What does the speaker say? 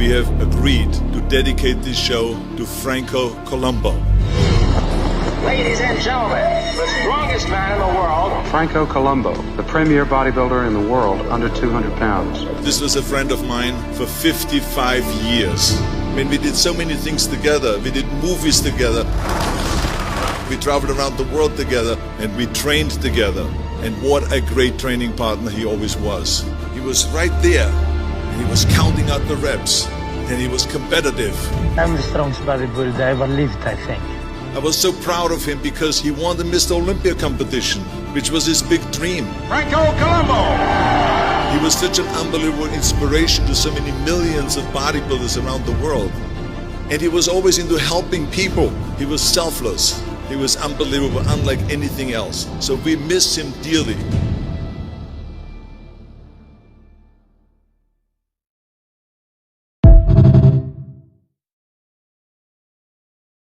we have agreed to dedicate this show to Franco Columbu. Ladies and gentlemen, the strongest man in the world, Franco Columbu, the premier bodybuilder in the world under 200 pounds. This was a friend of mine for 55 years. I mean, we did so many things together. We did movies together. We traveled around the world together, and we trained together. And what a great training partner he always was. He was right there, and he was counting out the reps, and he was competitive. I'm the strongest bodybuilder I ever lived, I think. I was so proud of him because he won the Mr. Olympia competition, which was his big dream. Franco Columbu. He was such an unbelievable inspiration to so many millions of bodybuilders around the world. And he was always into helping people. He was selfless. He was unbelievable, unlike anything else. So we miss him dearly.